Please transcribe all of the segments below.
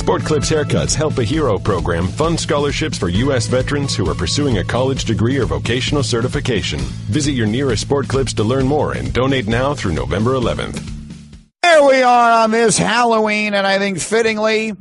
Sport Clips Haircuts Help a Hero program funds scholarships for U.S. veterans who are pursuing a college degree or vocational certification. Visit your nearest Sport Clips to learn more and donate now through November 11th. There we are on this Halloween, and I think fittingly,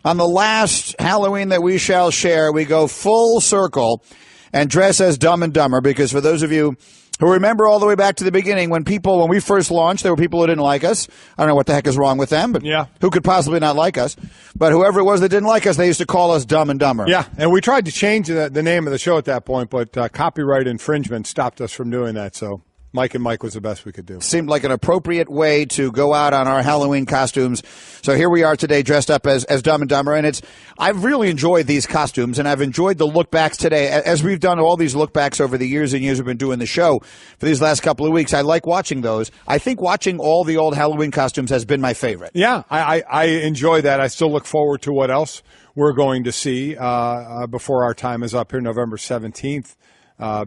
on the last Halloween that we shall share, we go full circle and dress as Dumb and Dumber, because for those of you who remember all the way back to the beginning, when we first launched, there were people who didn't like us. I don't know what the heck is wrong with them, but who could possibly not like us? But whoever it was that didn't like us, they used to call us Dumb and Dumber. Yeah, and we tried to change the name of the show at that point, but copyright infringement stopped us from doing that, so Mike and Mike was the best we could do. Seemed like an appropriate way to go out on our Halloween costumes. So here we are today dressed up as Dumb and Dumber. And I've really enjoyed these costumes, and I've enjoyed the look backs today. As we've done all these look backs over the years and years we've been doing the show for these last couple of weeks, I like watching those. I think watching all the old Halloween costumes has been my favorite. Yeah, I enjoy that. I still look forward to what else we're going to see before our time is up here, November 17th. I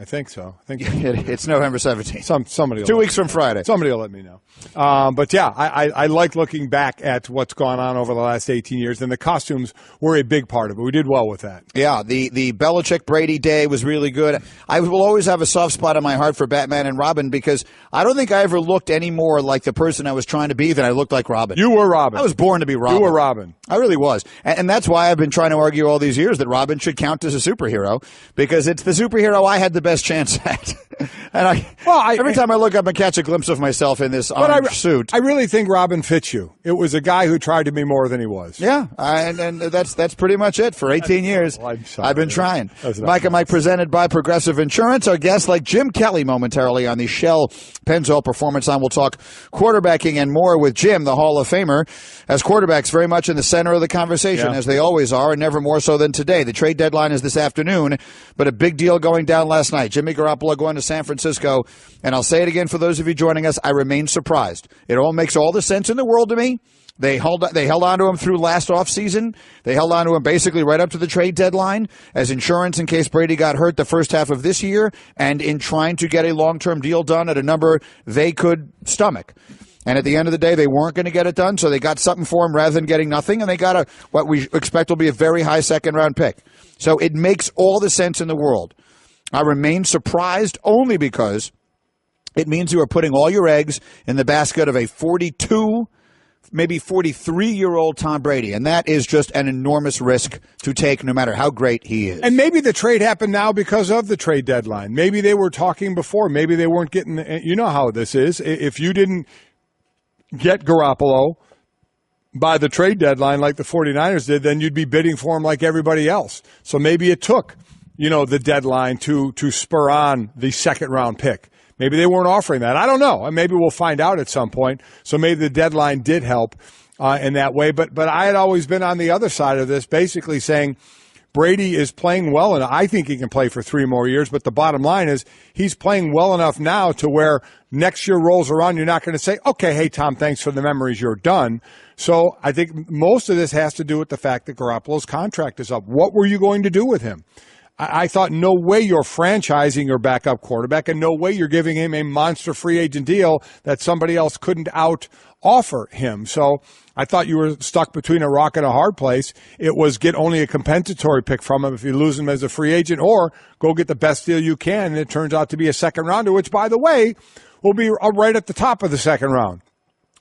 think so. It's November 17th. Somebody 2 weeks from Friday. Somebody will let me know. But yeah, I like looking back at what's gone on over the last 18 years, and the costumes were a big part of it. We did well with that. Yeah, the Belichick-Brady day was really good. I will always have a soft spot in my heart for Batman and Robin, because I don't think I ever looked any more like the person I was trying to be than I looked like Robin. You were Robin. I was born to be Robin. You were Robin. I really was. And that's why I've been trying to argue all these years that Robin should count as a superhero, because it's the superhero I had the best chance at. And every time I look up and catch a glimpse of myself in this orange suit. I really think Robin fits you. It was a guy who tried to be more than he was. Yeah, and that's pretty much it. For 18 years, I've been trying. Mike and Mike presented by Progressive Insurance. Our guests like Jim Kelly momentarily on the Shell Pennzoil Performance Line. We'll talk quarterbacking and more with Jim, the Hall of Famer, as quarterbacks very much in the center of the conversation, as they always are, and never more so than today. The trade deadline is this afternoon, but a big deal going down last night. Jimmy Garoppolo going to San Francisco, and I'll say it again for those of you joining us, I remain surprised. It all makes all the sense in the world to me. They held on to him through last offseason. They held on to him basically right up to the trade deadline as insurance in case Brady got hurt the first half of this year, and in trying to get a long-term deal done at a number they could stomach. And at the end of the day, they weren't going to get it done, so they got something for him rather than getting nothing, and they got what we expect will be a very high second-round pick. So it makes all the sense in the world. I remain surprised only because it means you are putting all your eggs in the basket of a 42, maybe 43-year-old Tom Brady, and that is just an enormous risk to take no matter how great he is. And maybe the trade happened now because of the trade deadline. Maybe they were talking before. Maybe they weren't getting – you know how this is. If you didn't get Garoppolo by the trade deadline like the 49ers did, then you'd be bidding for him like everybody else. So maybe it took – the deadline to spur on the second-round pick. Maybe they weren't offering that. I don't know. And maybe we'll find out at some point. So maybe the deadline did help in that way. But I had always been on the other side of this, basically saying Brady is playing well, and I think he can play for 3 more years. But the bottom line is he's playing well enough now to where next year rolls around, you're not going to say, okay, hey, Tom, thanks for the memories, you're done. So I think most of this has to do with the fact that Garoppolo's contract is up. What were you going to do with him? I thought no way you're franchising your backup quarterback, and no way you're giving him a monster free agent deal that somebody else couldn't out-offer him. So I thought you were stuck between a rock and a hard place. It was get only a compensatory pick from him if you lose him as a free agent, or go get the best deal you can, and it turns out to be a second-rounder, which, by the way, will be right at the top of the second round.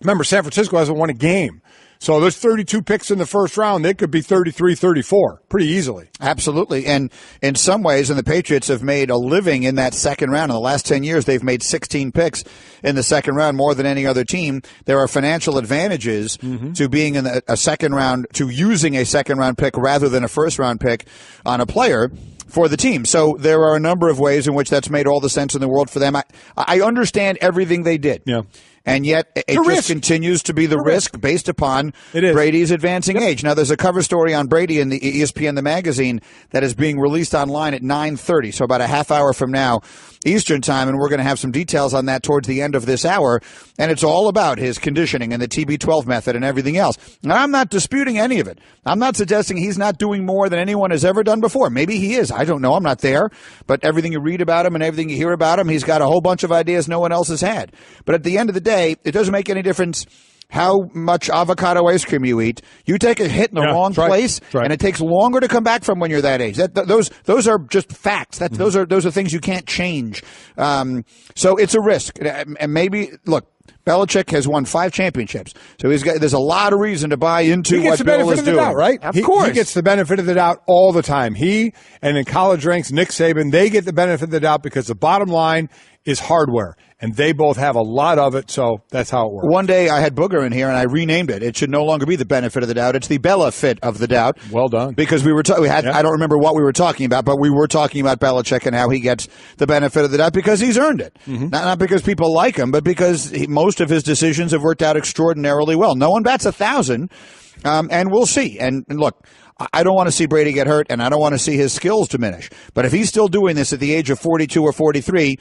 Remember, San Francisco hasn't won a game. So there's 32 picks in the first round. They could be 33, 34 pretty easily. Absolutely. And in some ways, and the Patriots have made a living in that second round. In the last 10 years, they've made 16 picks in the second round, more than any other team. There are financial advantages to being in a second round, to using a second round pick rather than a first round pick on a player for the team. So there are a number of ways in which that's made all the sense in the world for them. I understand everything they did. Yeah. And yet it just continues to be the risk based upon Brady's advancing age. Now, there's a cover story on Brady in the ESPN, the magazine, that is being released online at 9:30, so about a half hour from now, Eastern time, and we're going to have some details on that towards the end of this hour. And it's all about his conditioning and the TB12 method and everything else. Now, I'm not disputing any of it. I'm not suggesting he's not doing more than anyone has ever done before. Maybe he is. I don't know. I'm not there. But everything you read about him and everything you hear about him, he's got a whole bunch of ideas no one else has had. But at the end of the day, it doesn't make any difference how much avocado ice cream you eat. You take a hit in the wrong place, and it takes longer to come back from when you're that age. Those are just facts. Those are things you can't change. So it's a risk. And maybe, look, Belichick has won 5 championships, so there's a lot of reason to buy into what Bill is doing. Doubt, right? Of course. He gets the benefit of the doubt all the time. He, and in college ranks, Nick Saban, they get the benefit of the doubt because the bottom line is hardware, and they both have a lot of it, so that's how it works. One day I had Booger in here, and I renamed it. It should no longer be the benefit of the doubt. It's the Bella fit of the doubt. Well done. Because we had I don't remember what we were talking about, but we were talking about Belichick and how he gets the benefit of the doubt because he's earned it. Mm-hmm. Not because people like him, but because most of his decisions have worked out extraordinarily well. No one bats 1,000, and we'll see. And look, I don't want to see Brady get hurt, and I don't want to see his skills diminish. But if he's still doing this at the age of 42 or 43,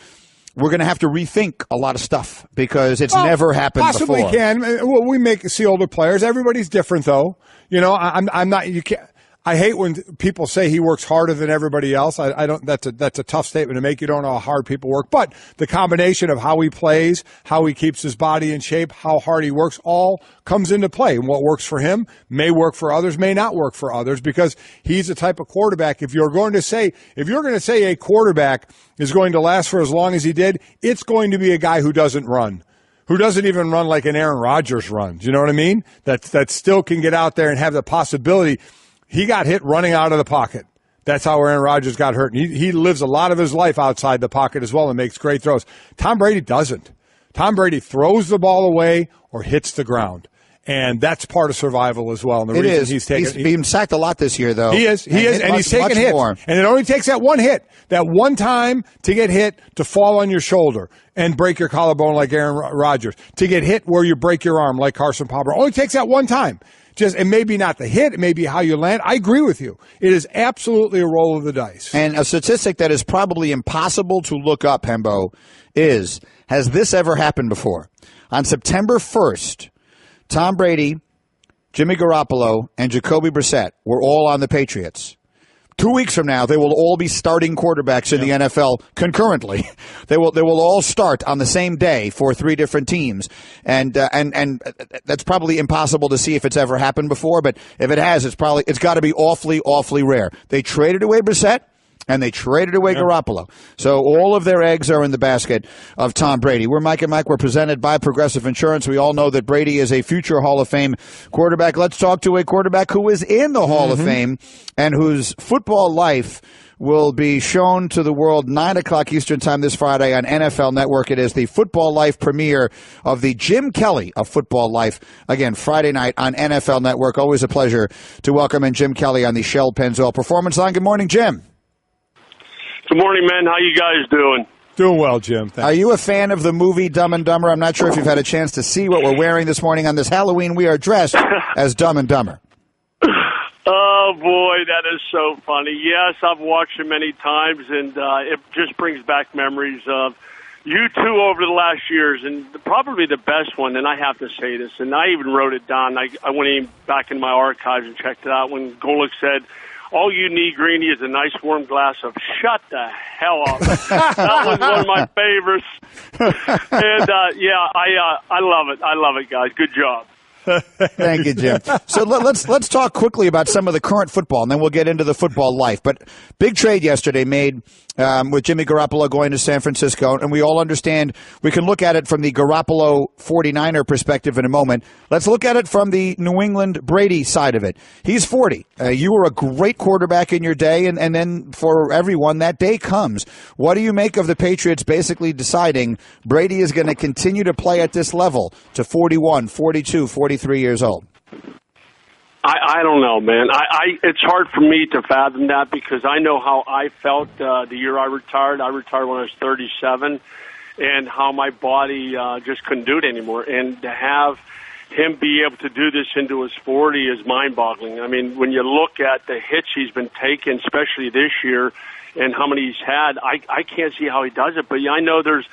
we're going to have to rethink a lot of stuff because it's never happened possibly before. Possibly can. Well, we see older players. Everybody's different, though. You know, I'm not. You can't. I hate when people say he works harder than everybody else. I don't. That's a tough statement to make. You don't know how hard people work, but the combination of how he plays, how he keeps his body in shape, how hard he works, all comes into play. And what works for him may work for others, may not work for others, because he's the type of quarterback. If you're going to say a quarterback is going to last for as long as he did, it's going to be a guy who doesn't run. Who doesn't even run like an Aaron Rodgers runs. You know what I mean? That still can get out there and have the possibility. He got hit running out of the pocket. That's how Aaron Rodgers got hurt. And he lives a lot of his life outside the pocket as well and makes great throws. Tom Brady doesn't. Tom Brady throws the ball away or hits the ground. And that's part of survival as well. And the reason he's been sacked a lot this year, though. He is, and he's taken hits. More. And it only takes that one hit, that one time to get hit, to fall on your shoulder and break your collarbone like Aaron Rodgers, to get hit where you break your arm like Carson Palmer. It only takes that one time. It may be not the hit, it may be how you land. I agree with you. It is absolutely a roll of the dice. And a statistic that is probably impossible to look up, Hembo, has this ever happened before? On September 1st, Tom Brady, Jimmy Garoppolo, and Jacoby Brissett were all on the Patriots. 2 weeks from now, they will all be starting quarterbacks in the NFL concurrently. They will all start on the same day for 3 different teams, and that's probably impossible to see if it's ever happened before. But if it has, it's got to be awfully rare. They traded away Brissett. And they traded away Garoppolo. So all of their eggs are in the basket of Tom Brady. We're Mike and Mike. We're presented by Progressive Insurance. We all know that Brady is a future Hall of Fame quarterback. Let's talk to a quarterback who is in the Hall of Fame and whose football life will be shown to the world 9 o'clock Eastern Time this Friday on NFL Network. It is the Football Life premiere of the Jim Kelly of Football Life. Again, Friday night on NFL Network. Always a pleasure to welcome in Jim Kelly on the Shell Pennzoil Performance Line. Good morning, Jim. Good morning, man. How you guys doing? Doing well, Jim. Thanks. Are you a fan of the movie Dumb and Dumber? I'm not sure if you've had a chance to see what we're wearing this morning. On this Halloween, we are dressed as Dumb and Dumber. Oh, boy, that is so funny. Yes, I've watched it many times, and it just brings back memories of you two over the last years. And probably the best one, and I have to say this, and I even wrote it down. I went in back in my archives and checked it out when Golic said, "All you need, Greeny, is a nice warm glass of shut the hell up." That was one of my favorites. And, I love it. I love it, guys. Good job. Thank you, Jim. So let's talk quickly about some of the current football, and then we'll get into the football life. But big trade yesterday made with Jimmy Garoppolo going to San Francisco, and we all understand we can look at it from the Garoppolo 49er perspective in a moment. Let's look at it from the New England Brady side of it. He's 40. You were a great quarterback in your day, and then for everyone, that day comes. What do you make of the Patriots basically deciding Brady is going to continue to play at this level to 41, 42, 43 years old? I don't know, man. It's hard for me to fathom that because I know how I felt the year I retired. I retired when I was 37, and how my body just couldn't do it anymore. And to have him be able to do this into his 40 is mind-boggling. I mean, when you look at the hits he's been taking, especially this year, and how many he's had, I can't see how he does it. But yeah, I know there's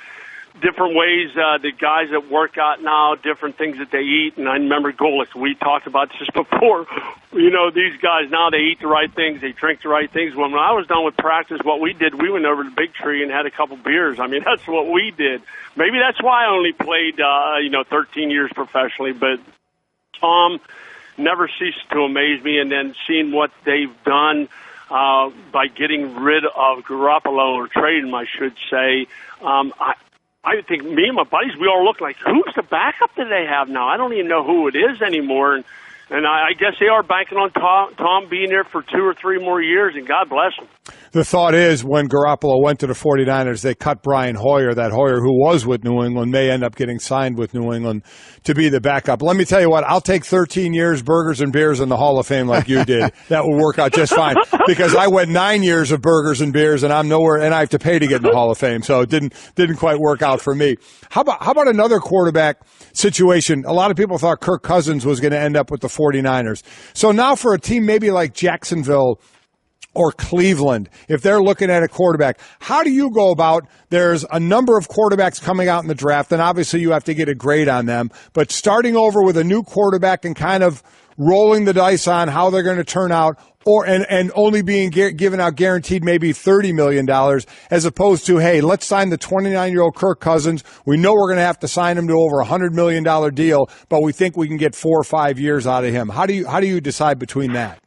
different ways, the guys that work out now, different things that they eat. And I remember Golic, we talked about this before. You know, these guys now, they eat the right things, they drink the right things. When I was done with practice, what we did, we went over to the big tree and had a couple beers. I mean, that's what we did. Maybe that's why I only played, 13 years professionally. But Tom never ceased to amaze me. And then seeing what they've done by getting rid of Garoppolo, or trading him, I should say, I think me and my buddies, we all look like, who's the backup that they have now? I don't even know who it is anymore. And I guess they are banking on Tom being there for 2 or 3 more years, and God bless him. The thought is when Garoppolo went to the 49ers, they cut Brian Hoyer, that Hoyer who was with New England, may end up getting signed with New England to be the backup. Let me tell you what, I'll take 13 years, burgers and beers in the Hall of Fame like you did. That will work out just fine because I went 9 years of burgers and beers, and I'm nowhere, and I have to pay to get in the Hall of Fame, so it didn't quite work out for me. How about another quarterback situation? A lot of people thought Kirk Cousins was going to end up with the 49ers. So now for a team maybe like Jacksonville or Cleveland, if they're looking at a quarterback, how do you go about, there's a number of quarterbacks coming out in the draft, and obviously you have to get a grade on them, but starting over with a new quarterback and kind of rolling the dice on how they're going to turn out, and only being given out guaranteed maybe $30 million, as opposed to, hey, let's sign the 29-year-old Kirk Cousins. We know we're going to have to sign him to over a $100 million deal, but we think we can get 4 or 5 years out of him. How do you decide between that?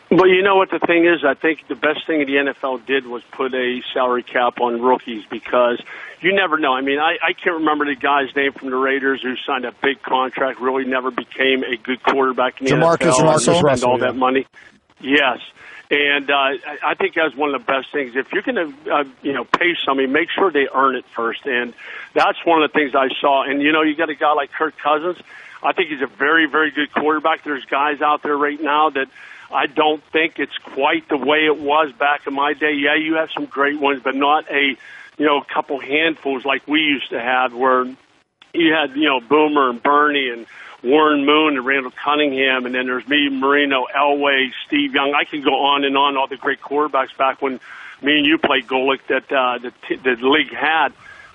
Well, you know what the thing is? I think the best thing the NFL did was put a salary cap on rookies, because you never know. I mean, I can't remember the guy's name from the Raiders who signed a big contract, really never became a good quarterback in the NFL. Spend all that money. Yes. And I think that's one of the best things. If you're going to, pay somebody, make sure they earn it first. And that's one of the things I saw. And, you got a guy like Kirk Cousins. I think he's a very, very good quarterback. There's guys out there right now that I don't think it's quite the way it was back in my day. Yeah, you have some great ones, but not a couple handfuls like we used to have, where you had, Boomer and Bernie and Warren Moon and Randall Cunningham, and then there's me, Marino, Elway, Steve Young. I can go on and on, all the great quarterbacks back when me and you played Golic that the league had.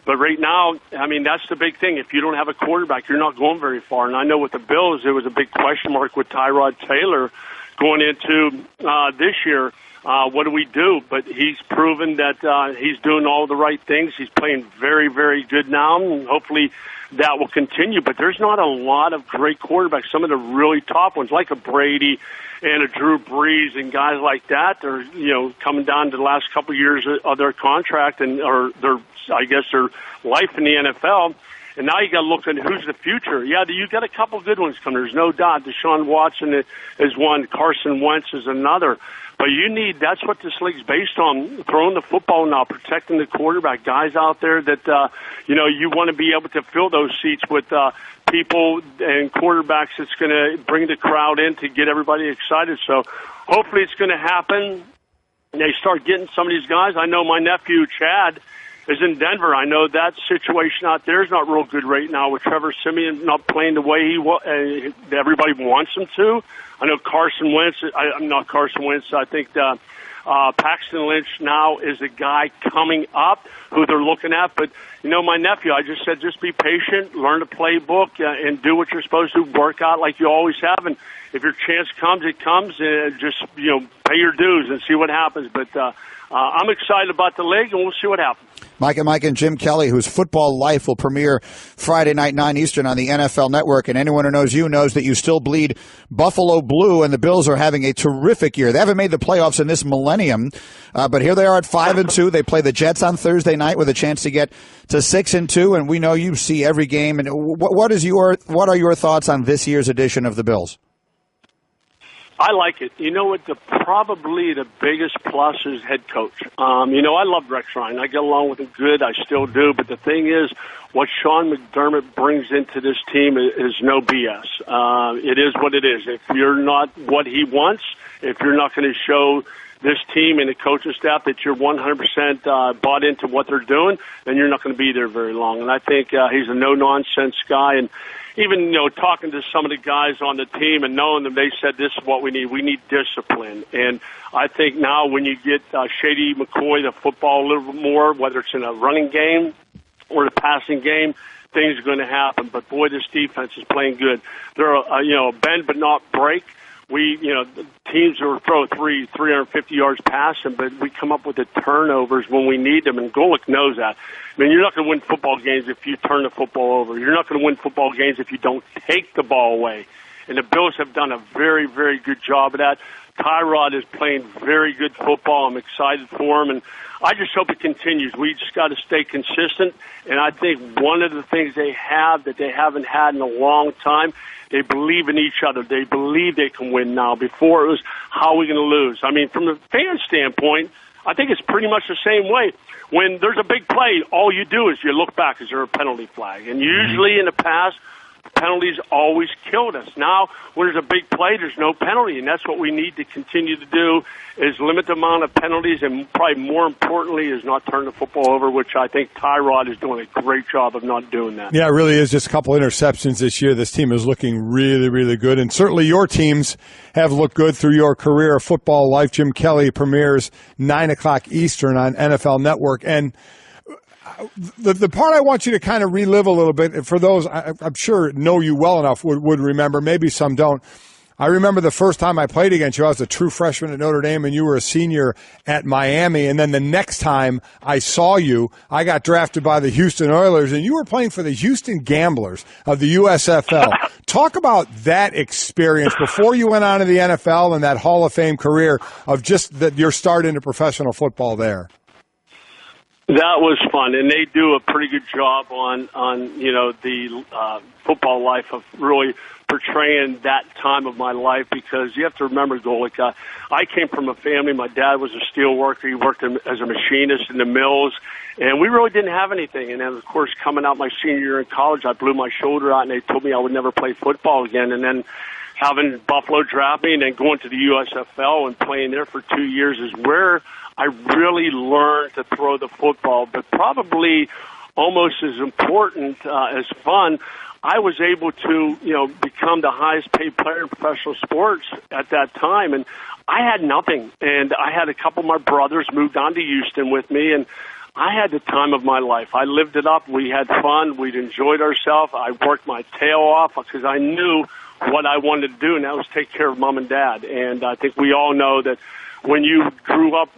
But right now, I mean, that's the big thing. If you don't have a quarterback, you're not going very far. And I know with the Bills, there was a big question mark with Tyrod Taylor going into this year. What do we do? But he's proven that he's doing all the right things. He's playing very, very good now, and hopefully that will continue. But there's not a lot of great quarterbacks. Some of the really top ones, like a Brady and a Drew Brees and guys like that, they're coming down to the last couple of years of their contract or their life in the NFL. And now you got to look at who's the future. Yeah, you got a couple good ones coming. There's no doubt. Deshaun Watson is one. Carson Wentz is another. But that's what this league's based on, throwing the football now, protecting the quarterback, guys out there that, you want to be able to fill those seats with people and quarterbacks that's going to bring the crowd in to get everybody excited. So hopefully it's going to happen. They start getting some of these guys. I know my nephew, Chad, is in Denver. I know that situation out there is not real good right now with Trevor Siemian not playing the way everybody wants him to. I know Carson Wentz. I'm not Carson Wentz. I think Paxton Lynch now is a guy coming up who they're looking at. But, my nephew, I just said just be patient, learn the playbook, and do what you're supposed to, work out like you always have. And if your chance comes, it comes. Just, pay your dues and see what happens. But I'm excited about the league, and we'll see what happens. Mike and Jim Kelly, whose Football Life will premiere Friday night, 9 Eastern on the NFL Network. And anyone who knows you knows that you still bleed Buffalo blue, and the Bills are having a terrific year. They haven't made the playoffs in this millennium, but here they are at 5-2. They play the Jets on Thursday night with a chance to get to 6-2, and we know you see every game. And what are your thoughts on this year's edition of the Bills? I like it. You know what? Probably the biggest plus is head coach. I love Rex Ryan. I get along with him good. I still do. But the thing is, what Sean McDermott brings into this team is no BS. It is what it is. If you're not what he wants, if you're not going to show this team and the coaching staff that you're 100% bought into what they're doing, then you're not going to be there very long. And I think he's a no-nonsense guy. And even, talking to some of the guys on the team and knowing them, they said this is what we need. We need discipline. And I think now when you get Shady McCoy, the football a little bit more, whether it's in a running game or the passing game, things are going to happen. But, boy, this defense is playing good. They're, bend but not break. The teams will throw 350 yards passing, but we come up with the turnovers when we need them, and Golic knows that. I mean, you're not going to win football games if you turn the football over. You're not going to win football games if you don't take the ball away. And the Bills have done a very, very good job of that. Tyrod is playing very good football. I'm excited for him, and I just hope it continues. We just got to stay consistent, and I think one of the things they have that they haven't had in a long time, they believe in each other. They believe they can win now. Before it was, how are we going to lose? I mean, from the fan standpoint, I think it's pretty much the same way. When there's a big play, all you do is you look back. Is there a penalty flag? And usually in the past, penalties always killed us. Now, when there's a big play, there's no penalty, and that's what we need to continue to do is limit the amount of penalties, and probably more importantly is not turn the football over, which I think Tyrod is doing a great job of not doing that. Yeah, it really is. Just a couple interceptions this year. This team is looking really, really good, and certainly your teams have looked good through your career of football life. Jim Kelly premieres 9 o'clock Eastern on NFL Network, and the part I want you to kind of relive a little bit, for those I'm sure know you well enough would remember, maybe some don't. I remember the first time I played against you, I was a true freshman at Notre Dame, and you were a senior at Miami. And then the next time I saw you, I got drafted by the Houston Oilers, and you were playing for the Houston Gamblers of the USFL. Talk about that experience before you went on to the NFL and that Hall of Fame career of just your start into professional football there. That was fun, and they do a pretty good job on the football life of really portraying that time of my life, because you have to remember, Golic, I came from a family. My dad was a steel worker. He worked as a machinist in the mills, and we really didn't have anything. And then, of course, coming out my senior year in college, I blew my shoulder out, and they told me I would never play football again. And then having Buffalo draft me and then going to the USFL and playing there for 2 years is where I really learned to throw the football. But probably almost as important as fun, I was able to, become the highest paid player in professional sports at that time. And I had nothing. And I had a couple of my brothers moved on to Houston with me, and I had the time of my life. I lived it up. We had fun. We'd enjoyed ourselves. I worked my tail off because I knew what I wanted to do, and that was take care of mom and dad. And I think we all know that when you grow up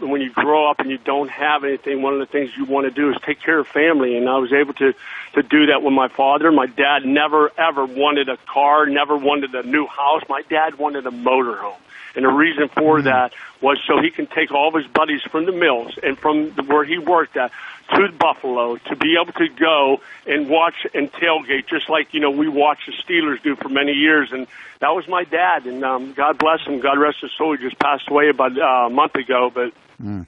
and you don't have anything, one of the things you want to do is take care of family. And I was able to do that with my father. My dad never, ever wanted a car, never wanted a new house. My dad wanted a motorhome. And the reason for that was so he can take all of his buddies from the mills and from where he worked at to Buffalo to be able to go and watch and tailgate just like, we watched the Steelers do for many years. And that was my dad. And God bless him. God rest his soul. He just passed away about a month ago. But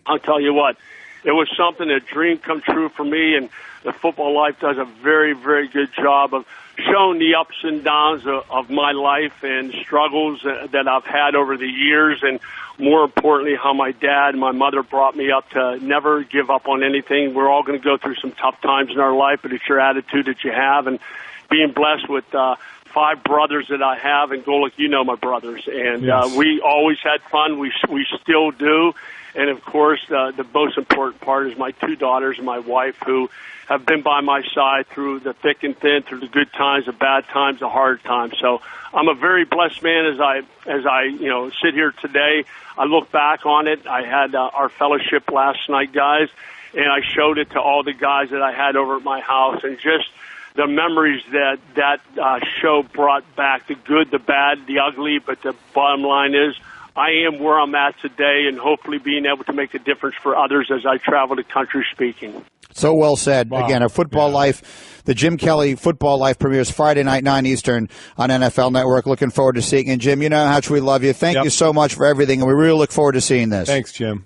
I'll tell you what, it was something, a dream come true for me. And the football life does a very, very good job of showing the ups and downs of my life and struggles that I've had over the years, and more importantly, how my dad and my mother brought me up to never give up on anything. We're all going to go through some tough times in our life, but it's your attitude that you have, and being blessed with 5 brothers that I have, and Golic, my brothers, and yes. We always had fun. We still do, and of course, the most important part is my 2 daughters and my wife, who have been by my side through the thick and thin, through the good times, the bad times, the hard times. So I'm a very blessed man as I sit here today. I look back on it. I had our fellowship last night, guys, and I showed it to all the guys that I had over at my house, and just the memories that show brought back, the good, the bad, the ugly, but the bottom line is I am where I'm at today, and hopefully being able to make a difference for others as I travel the country speaking. So well said. Wow. Again, a football life. The Jim Kelly Football Life premieres Friday night, 9 Eastern on NFL Network. Looking forward to seeing it. Jim, you know how much we love you. Thank you so much for everything, and we really look forward to seeing this. Thanks, Jim.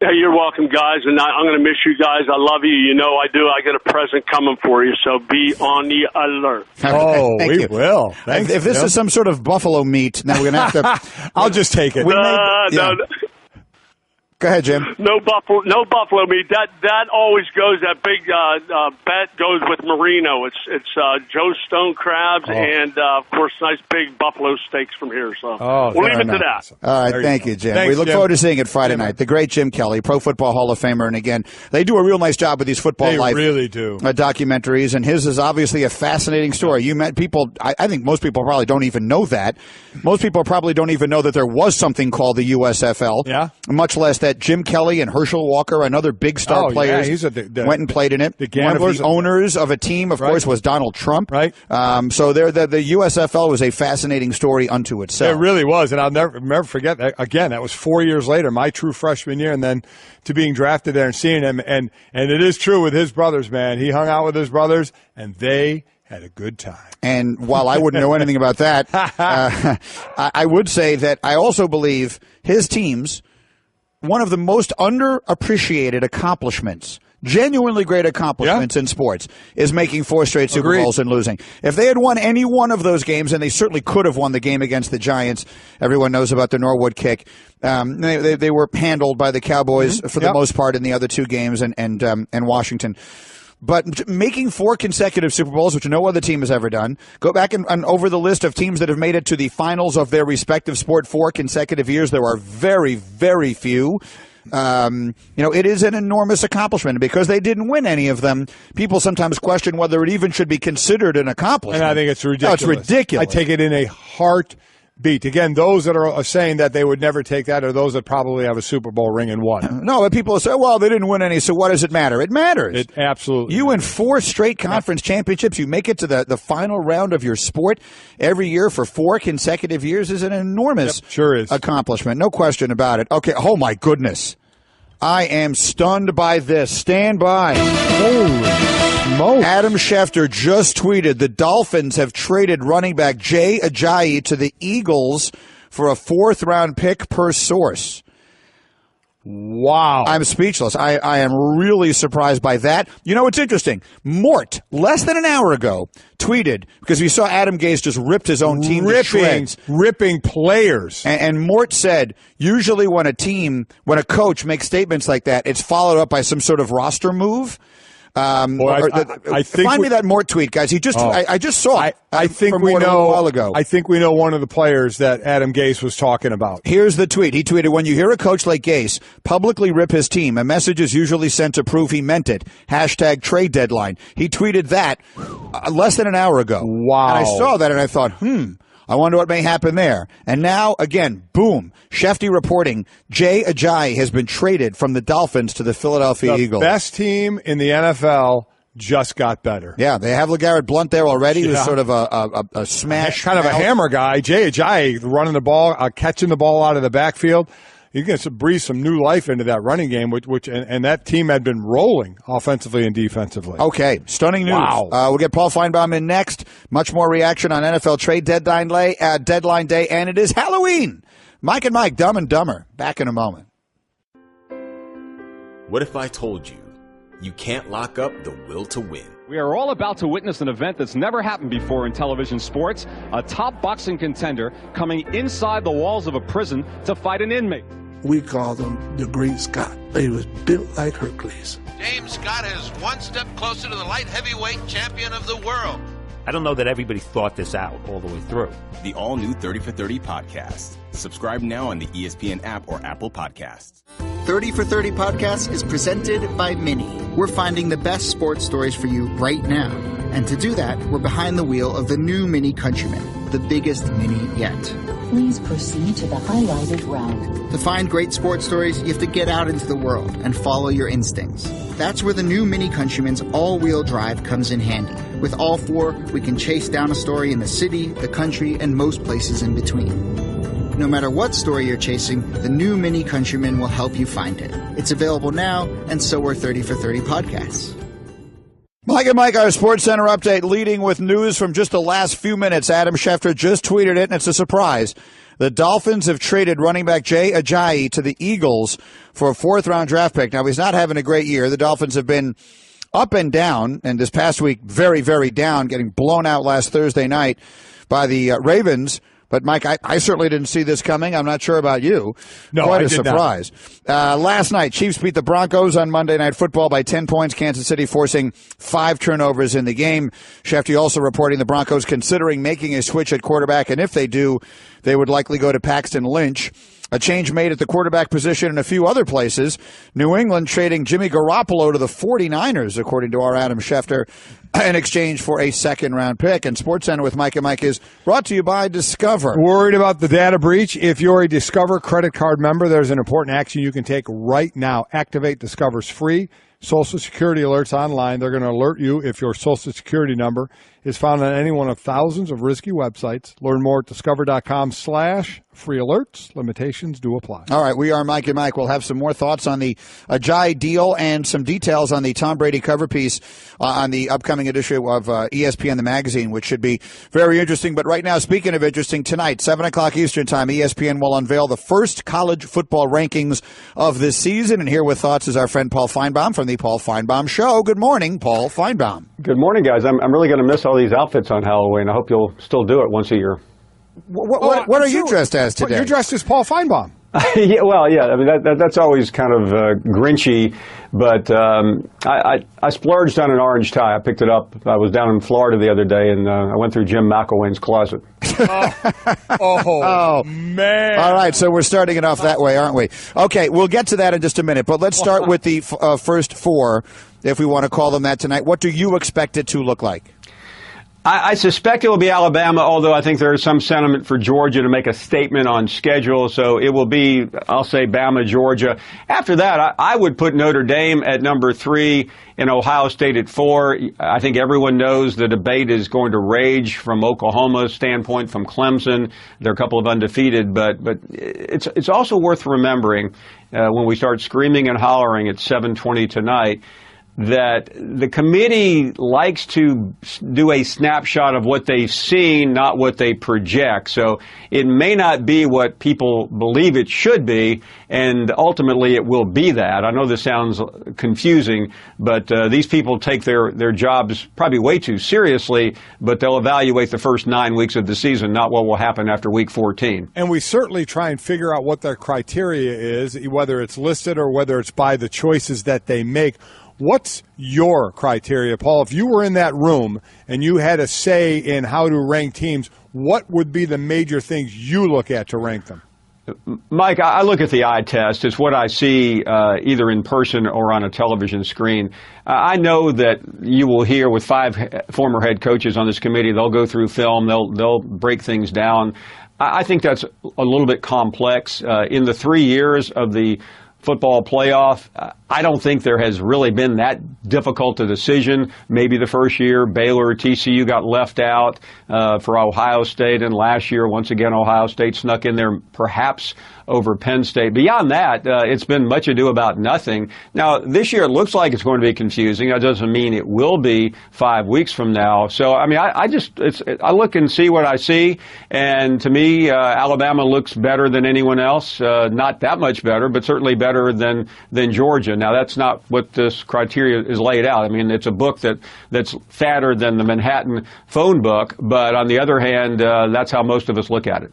Hey, you're welcome, guys, and I'm going to miss you guys. I love you. You know I do. I got a present coming for you, so be on the alert. Oh, we will. Thanks, if this is some sort of buffalo meat, now we're going to have to... I'll just take it. No. Go ahead, Jim. No buffalo meat. That always goes. That big bet goes with Marino. It's Joe Stone crabs and of course nice big buffalo steaks from here. So we'll leave it to that. All right, thank you, Jim. Thanks, we look Jim. forward to seeing it Friday night. The great Jim Kelly, Pro Football Hall of Famer, and again, they do a real nice job with these football life. They really do. Documentaries, and his is obviously a fascinating story. You met people. I think most people probably don't even know that. Most people probably don't even know that there was something called the USFL. Yeah. Much less that Jim Kelly and Herschel Walker and other big star players went and played in it. One of the owners of a team, of course, was Donald Trump. Right. So the USFL was a fascinating story unto itself. It really was, and I'll never forget that. Again, that was 4 years later, my true freshman year, and then to being drafted there and seeing him. And it is true with his brothers, man. He hung out with his brothers, and they had a good time. And while I wouldn't know anything about that, I would say that I also believe his teams, one of the most underappreciated accomplishments, genuinely great accomplishments in sports, is making 4 straight Super Bowls and losing. If they had won any one of those games, and they certainly could have won the game against the Giants, everyone knows about the Norwood kick. They were handled by the Cowboys for the most part in the other 2 games, and Washington. But making 4 consecutive Super Bowls, which no other team has ever done, go back and over the list of teams that have made it to the finals of their respective sport 4 consecutive years. There are very, very few. It is an enormous accomplishment. Because they didn't win any of them, people sometimes question whether it even should be considered an accomplishment. And I think it's ridiculous. No, it's ridiculous. I take it in a heartbeat. Again, those that are saying that they would never take that are those that probably have a Super Bowl ring and won. No, but people say, well, they didn't win any, so what does it matter? It matters. It absolutely You win 4 straight conference championships. You make it to the final round of your sport every year for 4 consecutive years is an enormous accomplishment. No question about it. Okay, oh my goodness. I am stunned by this. Stand by. Holy smokes. Adam Schefter just tweeted the Dolphins have traded running back Jay Ajayi to the Eagles for a 4th-round pick per source. Wow. I'm speechless. I am really surprised by that. You know what's interesting? Mort, less than an hour ago, tweeted, because we saw Adam Gase just ripped his own team to shreds. Ripping players. And Mort said, usually when a coach makes statements like that, it's followed up by some sort of roster move. I think find me that Mort tweet, guys. He just I just saw it. I think we know a while ago. I think we know one of the players that Adam Gase was talking about. Here's the tweet. He tweeted, when you hear a coach like Gase publicly rip his team, a message is usually sent to prove he meant it. # trade deadline. He tweeted that less than an hour ago. Wow. And I saw that and I thought, I wonder what may happen there. And now, again, boom, Shefty reporting, Jay Ajayi has been traded from the Dolphins to the Philadelphia Eagles. The best team in the NFL just got better. Yeah, they have LeGarrette Blount there already, who's sort of a smash. Kind of a hammer guy. Jay Ajayi running the ball, catching the ball out of the backfield. You can breathe some new life into that running game, which that team had been rolling offensively and defensively. Okay, stunning news. Wow. We'll get Paul Finebaum in next. Much more reaction on NFL trade deadline day, and it is Halloween. Mike and Mike, Dumb and Dumber. Back in a moment. What if I told you you can't lock up the will to win? We are all about to witness an event that's never happened before in television sports. A top boxing contender coming inside the walls of a prison to fight an inmate. We call them the Great Scott. They was built like Hercules. James Scott is one step closer to the light heavyweight champion of the world. I don't know that everybody thought this out all the way through. The all-new 30 for 30 podcast. Subscribe now on the ESPN app or Apple Podcasts. 30 for 30 podcast is presented by Mini. We're finding the best sports stories for you right now. And to do that, we're behind the wheel of the new Mini Countryman, the biggest Mini yet. Please proceed to the highlighted route. To find great sports stories, you have to get out into the world and follow your instincts. That's where the new Mini Countryman's all-wheel drive comes in handy. With all 4, we can chase down a story in the city, the country, and most places in between. No matter what story you're chasing, the new Mini Countryman will help you find it. It's available now, and so are 30 for 30 podcasts. Mike and Mike, our Sports Center update, leading with news from just the last few minutes. Adam Schefter just tweeted it, and it's a surprise. The Dolphins have traded running back Jay Ajayi to the Eagles for a 4th-round draft pick. Now, he's not having a great year. The Dolphins have been up and down, and this past week, very, very down, getting blown out last Thursday night by the Ravens. But, Mike, I certainly didn't see this coming. I'm not sure about you. No, Quite I a did surprise. Last night, Chiefs beat the Broncos on Monday Night Football by 10 points. Kansas City forcing 5 turnovers in the game. Shefty also reporting the Broncos considering making a switch at quarterback, and if they do, they would likely go to Paxton Lynch. A change made at the quarterback position in a few other places. New England trading Jimmy Garoppolo to the 49ers, according to our Adam Schefter, in exchange for a second-round pick. And SportsCenter with Mike and Mike is brought to you by Discover. Worried about the data breach? If you're a Discover credit card member, there's an important action you can take right now. Activate Discover's free Social Security alerts online. They're going to alert you if your Social Security number is found on any one of thousands of risky websites. Learn more at discover.com/free alerts. Limitations do apply. All right, we are Mike and Mike. We'll have some more thoughts on the Ajayi deal and some details on the Tom Brady cover piece on the upcoming edition of ESPN The Magazine, which should be very interesting. But right now, speaking of interesting, tonight, 7 o'clock Eastern Time, ESPN will unveil the first college football rankings of this season. And here with thoughts is our friend Paul Finebaum from the Paul Finebaum Show. Good morning, Paul Finebaum. Good morning, guys. I'm really going to miss all these outfits on Halloween. I hope you'll still do it once a year. What are you dressed as today? You're dressed as Paul Finebaum. Yeah, well, yeah. I mean, that's always kind of Grinchy, but I splurged on an orange tie. I picked it up. I was down in Florida the other day, and I went through Jim McElwain's closet. Oh, man. All right, so we're starting it off that way, aren't we? Okay, we'll get to that in just a minute, but let's start with the first 4, if we want to call them that tonight. What do you expect it to look like? I suspect it will be Alabama, although I think there is some sentiment for Georgia to make a statement on schedule. So it will be, I'll say, Bama, Georgia. After that, I would put Notre Dame at number 3 and Ohio State at 4. I think everyone knows the debate is going to rage from Oklahoma's standpoint, from Clemson. There are a couple of undefeated, but it's also worth remembering when we start screaming and hollering at 7:20 tonight, that the committee likes to do a snapshot of what they've seen, not what they project. So it may not be what people believe it should be, and ultimately it will be that. I know this sounds confusing, but these people take their jobs probably way too seriously, but they'll evaluate the first 9 weeks of the season, not what will happen after week 14. And we certainly try and figure out what their criteria is, whether it's listed or whether it's by the choices that they make. What's your criteria, Paul? If you were in that room and you had a say in how to rank teams, what would be the major things you look at to rank them? Mike, I look at the eye test. It's what I see either in person or on a television screen. I know that you will hear with 5 former head coaches on this committee, they'll go through film, they'll break things down. I think that's a little bit complex. In the 3 years of the football playoff, I don't think there has really been that difficult a decision. Maybe the first year, Baylor, TCU got left out for Ohio State, and last year, once again, Ohio State snuck in there perhaps over Penn State. Beyond that, it's been much ado about nothing. Now, this year it looks like it's going to be confusing. That doesn't mean it will be 5 weeks from now. So, I mean, I look and see what I see, and to me, Alabama looks better than anyone else. Not that much better, but certainly better than Georgia. Now, that's not what this criteria is laid out. I mean, it's a book that's fatter than the Manhattan phone book, but on the other hand, that's how most of us look at it.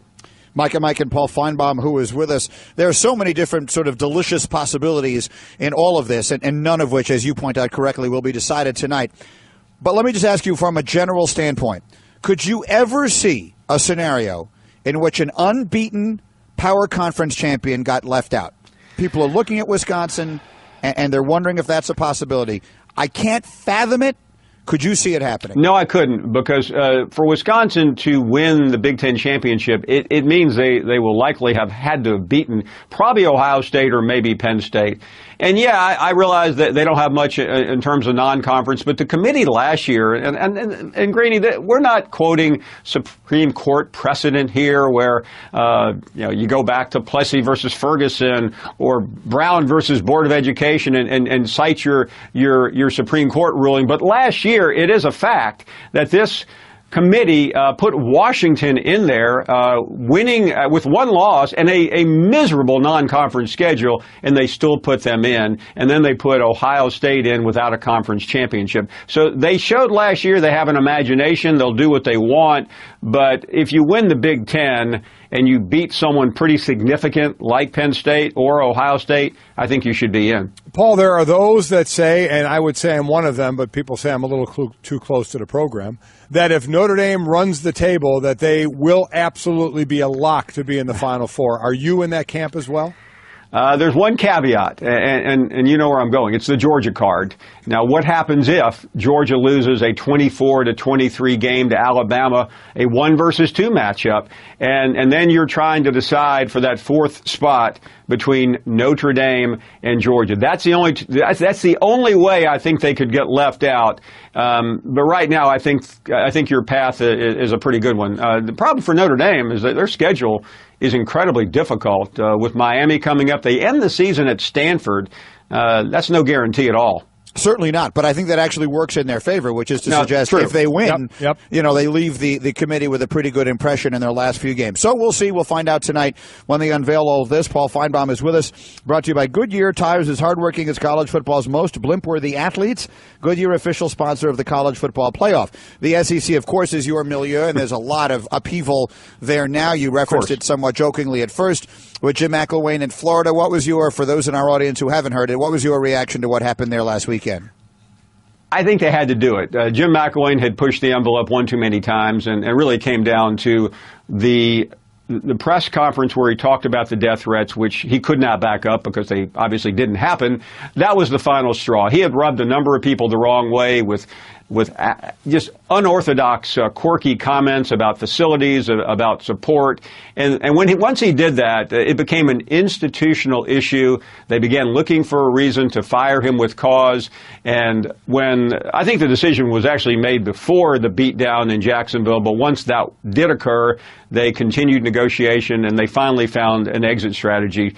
Mike and Paul Finebaum, who is with us. There are so many different sort of delicious possibilities in all of this, and none of which, as you point out correctly, will be decided tonight. But let me just ask you from a general standpoint, could you ever see a scenario in which an unbeaten power conference champion got left out? People are looking at Wisconsin, and they're wondering if that's a possibility. I can't fathom it. Could you see it happening? No, I couldn't, because for Wisconsin to win the Big Ten championship, it means they will likely have had to have beaten probably Ohio State or maybe Penn State. And yeah, I realize that they don't have much in terms of non-conference, but the committee last year, and Greeny, we're not quoting Supreme Court precedent here where you go back to Plessy versus Ferguson or Brown versus Board of Education and cite your Supreme Court ruling. But last year, it is a fact that this committee put Washington in there, winning with 1 loss and a miserable non-conference schedule, and they still put them in. And then they put Ohio State in without a conference championship. So they showed last year they have an imagination. They'll do what they want. But if you win the Big Ten and you beat someone pretty significant like Penn State or Ohio State, I think you should be in. Paul, there are those that say, and I would say I'm one of them, but people say I'm a little too close to the program, that if Notre Dame runs the table, that they will absolutely be a lock to be in the Final Four. Are you in that camp as well? There's one caveat, and you know where I'm going. It's the Georgia card. Now, what happens if Georgia loses a 24-23 game to Alabama, a 1-versus-2 matchup, and then you're trying to decide for that fourth spot between Notre Dame and Georgia. That's the only way I think they could get left out. But right now, I think your path is a pretty good one. The problem for Notre Dame is that their schedule is incredibly difficult. With Miami coming up, they end the season at Stanford. That's no guarantee at all. Certainly not, but I think that actually works in their favor, which is to suggest true. If they win, Yep. They leave the committee with a pretty good impression in their last few games. So we'll see. We'll find out tonight when they unveil all of this. Paul Finebaum is with us, brought to you by Goodyear Tires, as hardworking as college football's most blimp-worthy athletes. Goodyear, official sponsor of the college football playoff. The SEC, of course, is your milieu, and there's a lot of upheaval there now. You referenced it somewhat jokingly at first with Jim McElwain in Florida. What was for those in our audience who haven't heard it, what was your reaction to what happened there last weekend? I think they had to do it. Jim McElwain had pushed the envelope one too many times, and it really came down to the press conference where he talked about the death threats, which he could not back up because they obviously didn't happen. That was the final straw. He had rubbed a number of people the wrong way with just unorthodox, quirky comments about facilities, about support. And once he did that, it became an institutional issue. They began looking for a reason to fire him with cause. And when I think the decision was actually made before the beatdown in Jacksonville, but once that did occur, they continued negotiation and they finally found an exit strategy.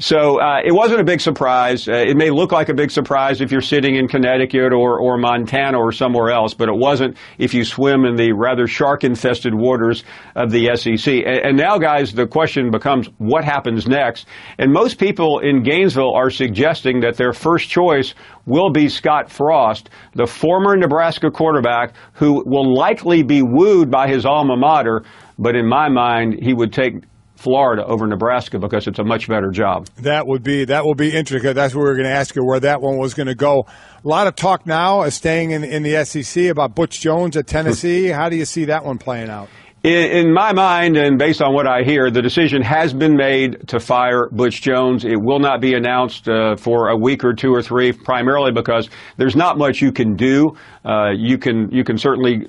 So it wasn't a big surprise. It may look like a big surprise if you're sitting in Connecticut or Montana or somewhere else, but it wasn't if you swim in the rather shark-infested waters of the SEC. And now, guys, the question becomes, what happens next? And most people in Gainesville are suggesting that their first choice will be Scott Frost, the former Nebraska quarterback who will likely be wooed by his alma mater, but in my mind, he would take Florida over Nebraska because it's a much better job. That will be interesting. That's what we were going to ask you, where that one was going to go. A lot of talk now, staying in the SEC, about Butch Jones at Tennessee. How do you see that one playing out? In my mind, and based on what I hear, the decision has been made to fire Butch Jones. It will not be announced for a week or two or three, primarily because there's not much you can do. You can certainly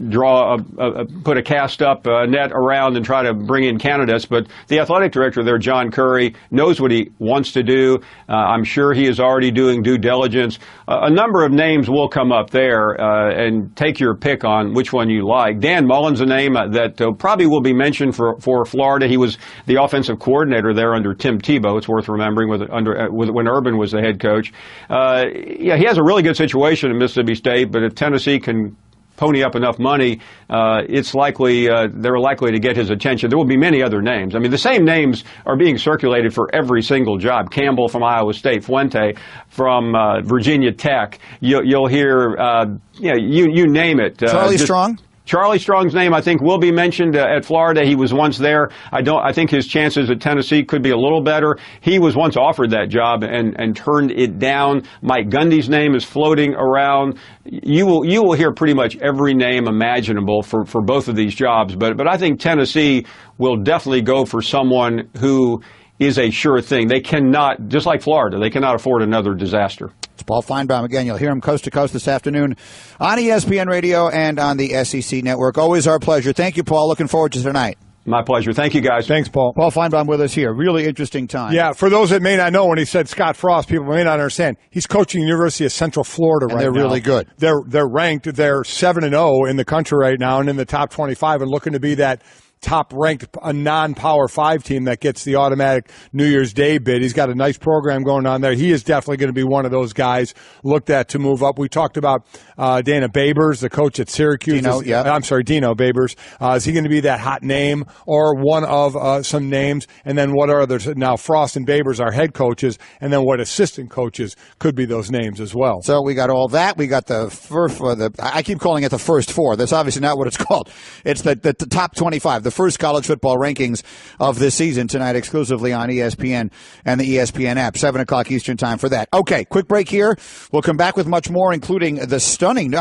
put a cast up net around and try to bring in candidates, but the athletic director there, John Curry, knows what he wants to do. I'm sure he is already doing due diligence. A number of names will come up there, and take your pick on which one you like. Dan Mullen's a name that probably will be mentioned for Florida. He was the offensive coordinator there under Tim Tebow. It's worth remembering when Urban was the head coach. He has a really good situation in Mississippi State, but if Tennessee can pony up enough money, it's likely they're likely to get his attention. There will be many other names. I mean, the same names are being circulated for every single job. Campbell from Iowa State, Fuente from Virginia Tech. You'll hear, you name it. Charlie Strong? Charlie Strong's name, I think, will be mentioned at Florida. He was once there. I think his chances at Tennessee could be a little better. He was once offered that job and turned it down. Mike Gundy's name is floating around. You will hear pretty much every name imaginable for both of these jobs. But I think Tennessee will definitely go for someone who is a sure thing. They cannot, just like Florida, they cannot afford another disaster. It's Paul Finebaum again. You'll hear him coast to coast this afternoon on ESPN Radio and on the SEC Network. Always our pleasure. Thank you, Paul. Looking forward to tonight. My pleasure. Thank you, guys. Thanks, Paul. Paul Finebaum with us here. Really interesting time. Yeah, for those that may not know, when he said Scott Frost, people may not understand. He's coaching the University of Central Florida right now. They're really good. They're ranked. They're 7-0 in the country right now and in the top 25 and looking to be that top-ranked, a non-Power 5 team that gets the automatic New Year's Day bid. He's got a nice program going on there. He is definitely going to be one of those guys looked at to move up. We talked about Dana Babers, the coach at Syracuse. Dino Babers. Is he going to be that hot name or one of some names? And then what are others? Now, Frost and Babers are head coaches, and then what assistant coaches could be those names as well. So we got all that. We got the first, I keep calling it the first four. That's obviously not what it's called. It's the top 25, the first college football rankings of this season tonight exclusively on ESPN and the ESPN app. 7 o'clock Eastern time for that. Okay, quick break here. We'll come back with much more, including the stunning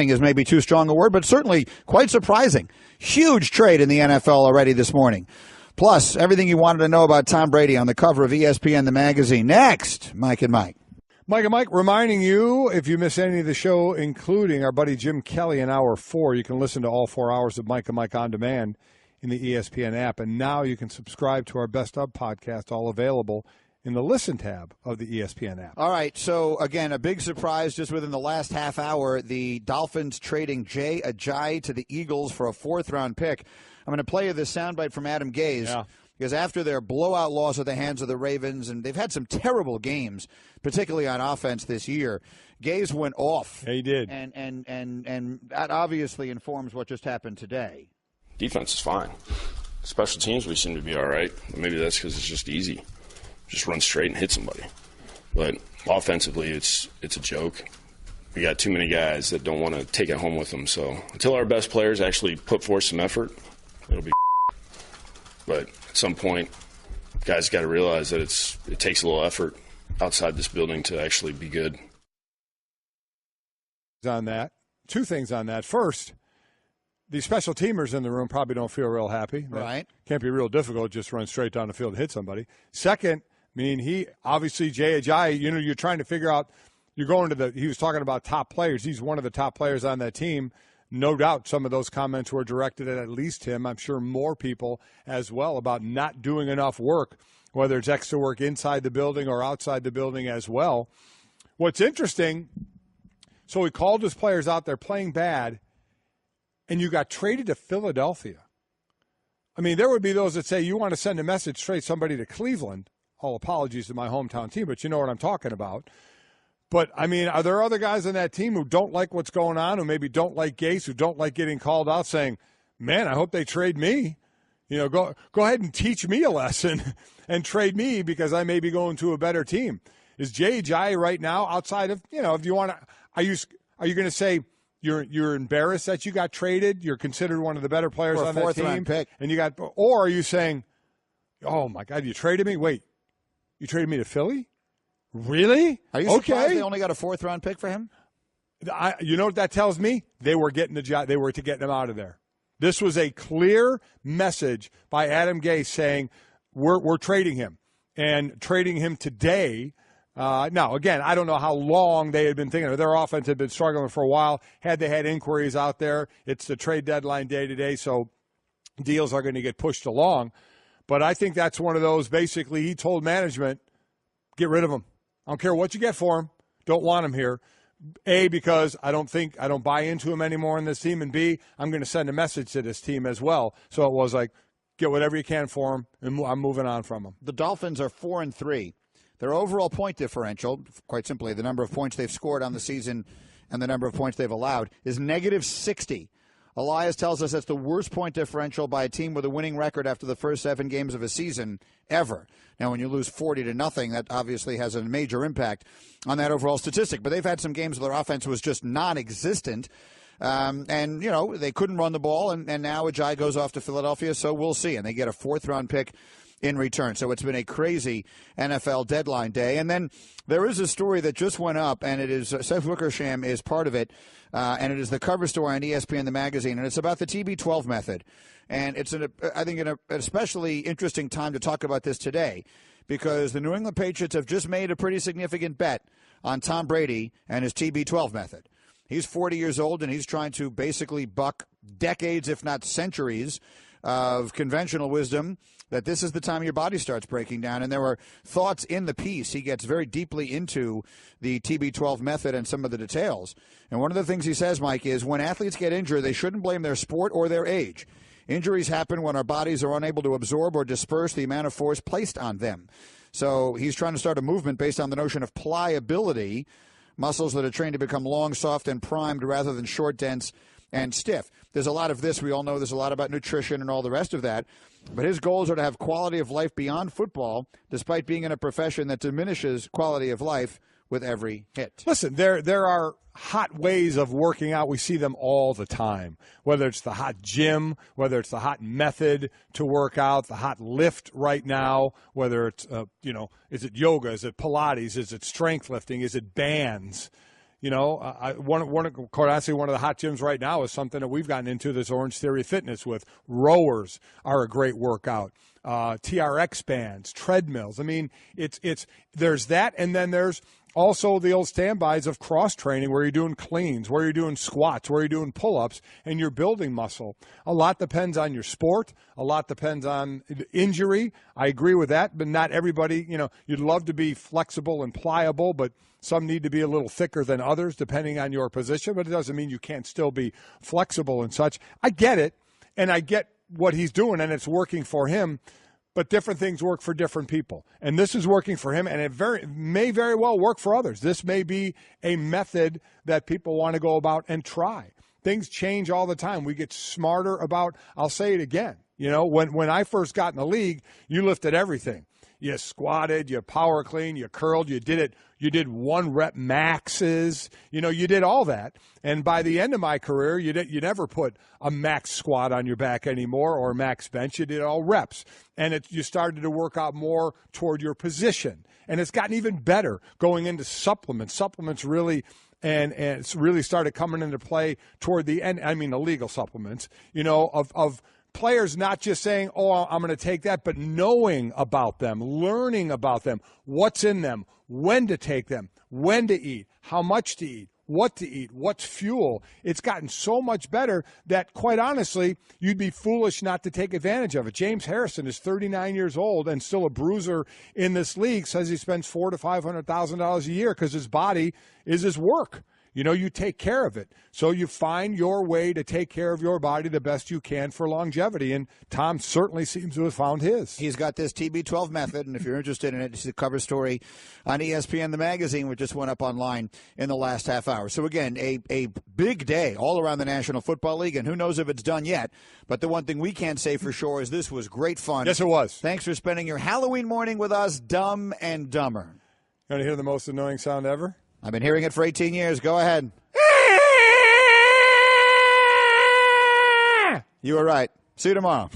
is maybe too strong a word, but certainly quite surprising. Huge trade in the NFL already this morning. Plus, everything you wanted to know about Tom Brady on the cover of ESPN, the magazine. Next, Mike and Mike. Mike and Mike reminding you, if you miss any of the show, including our buddy Jim Kelly in Hour 4, you can listen to all 4 hours of Mike and Mike on demand in the ESPN app. And now you can subscribe to our Best of podcast, all available in the Listen tab of the ESPN app. All right, so again, a big surprise just within the last half hour, the Dolphins trading Jay Ajayi to the Eagles for a 4th-round pick. I'm going to play you this soundbite from Adam Gase. Yeah. Because after their blowout loss at the hands of the Ravens, and they've had some terrible games, particularly on offense this year, Gase went off. Yeah, he did. And that obviously informs what just happened today. Defense is fine. Special teams, we seem to be all right. Maybe that's because it's just easy. Just run straight and hit somebody. But offensively, it's a joke. We got too many guys that don't want to take it home with them. So until our best players actually put forth some effort, it'll be. But at some point, guys got to realize that it takes a little effort outside this building to actually be good. On that, 2 things on that. First, the special teamers in the room probably don't feel real happy. Right. Can't be real difficult, just run straight down the field and hit somebody. Second, he obviously, Jay Ajayi, you're trying to figure out, you're going to he was talking about top players. He's one of the top players on that team. No doubt some of those comments were directed at least him. I'm sure more people as well about not doing enough work, whether it's extra work inside the building or outside the building as well. What's interesting, so he called his players out there playing bad, and you got traded to Philadelphia. There would be those that say you want to send a message, trade somebody to Cleveland. All apologies to my hometown team, but you know what I'm talking about. But, are there other guys on that team who don't like what's going on, who maybe don't like Gase, who don't like getting called out, saying, man, I hope they trade me. Go ahead and teach me a lesson and trade me because I may be going to a better team. Is Jay Ajayi right now outside of, if you want to, are you going to say you're embarrassed that you got traded? You're considered one of the better players on that team? Pick. Or are you saying, oh, my God, you traded me? Wait, you traded me to Philly? Really? Are you surprised they only got a 4th-round pick for him? You know what that tells me? They were getting the job. They were to get him out of there. This was a clear message by Adam Gase saying we're trading him and trading him today. Now, again, I don't know how long they had been thinking of it. Their offense had been struggling for a while. Had they had inquiries out there, it's the trade deadline day today, so deals are going to get pushed along. But I think that's one of those, basically, he told management, get rid of him. I don't care what you get for him. Don't want him here. A, because I don't buy into him anymore in this team. And B, I'm going to send a message to this team as well. So it was like, get whatever you can for him, and I'm moving on from him. The Dolphins are 4-3. Their overall point differential, quite simply, the number of points they've scored on the season and the number of points they've allowed, is -60. Elias tells us that's the worst point differential by a team with a winning record after the first 7 games of a season ever. Now, when you lose 40-0, that obviously has a major impact on that overall statistic. But they've had some games where their offense was just non-existent. And, they couldn't run the ball, and now Ajayi goes off to Philadelphia, so we'll see. And they get a 4th-round pick in return. So it's been a crazy NFL deadline day. And then there is a story that just went up, and it is Seth Wickersham is part of it, and it is the cover story on ESPN, the magazine, and it's about the TB12 method. And it's, I think, an especially interesting time to talk about this today because the New England Patriots have just made a pretty significant bet on Tom Brady and his TB12 method. He's 40 years old, and he's trying to basically buck decades, if not centuries, of conventional wisdom that this is the time your body starts breaking down. And there were thoughts in the piece. He gets very deeply into the TB12 method and some of the details. And one of the things he says, Mike, is when athletes get injured, they shouldn't blame their sport or their age. Injuries happen when our bodies are unable to absorb or disperse the amount of force placed on them. So he's trying to start a movement based on the notion of pliability, muscles that are trained to become long, soft, and primed rather than short, dense, and stiff. There's a lot of this. We all know there's a lot about nutrition and all the rest of that. But his goals are to have quality of life beyond football, despite being in a profession that diminishes quality of life with every hit. Listen, there are hot ways of working out. We see them all the time, whether it's the hot gym, whether it's the hot method to work out, the hot lift right now, whether it's, is it yoga, is it Pilates, is it strength lifting, is it bands? One of the hot gyms right now is something that we've gotten into, this Orange Theory Fitness with. Rowers are a great workout. TRX bands, treadmills. I mean, there's that, and then there's also the old standbys of cross-training where you're doing cleans, where you're doing squats, where you're doing pull-ups, and you're building muscle. A lot depends on your sport. A lot depends on injury. I agree with that, but not everybody, you'd love to be flexible and pliable, but some need to be a little thicker than others depending on your position, but it doesn't mean you can't still be flexible and such. I get it, and I get what he's doing, and it's working for him. But different things work for different people. And this is working for him, and it may very well work for others. This may be a method that people want to go about and try. Things change all the time. We get smarter about, I'll say it again, when I first got in the league, you lifted everything. You squatted, you power cleaned, you curled, you did 1-rep maxes, you did all that. And by the end of my career, you never put a max squat on your back anymore or max bench. You did all reps. And you started to work out more toward your position. And it's gotten even better going into supplements. Supplements really and it's really started coming into play toward the end. I mean, the legal supplements, of players not just saying, oh, I'm going to take that, but knowing about them, learning about them, what's in them, when to take them, when to eat, how much to eat, what's fuel. It's gotten so much better that, quite honestly, you'd be foolish not to take advantage of it. James Harrison is 39 years old and still a bruiser in this league, says he spends $400,000 to $500,000 a year because his body is his work. You take care of it. So you find your way to take care of your body the best you can for longevity. And Tom certainly seems to have found his. He's got this TB12 method, and if you're interested in it, it's the cover story on ESPN, the magazine, which just went up online in the last half hour. So again, a big day all around the National Football League, and who knows if it's done yet. But the one thing we can't say for sure is this was great fun. Yes, it was. Thanks for spending your Halloween morning with us, Dumb and Dumber. You want to hear the most annoying sound ever? I've been hearing it for 18 years. Go ahead. You were right. See you tomorrow.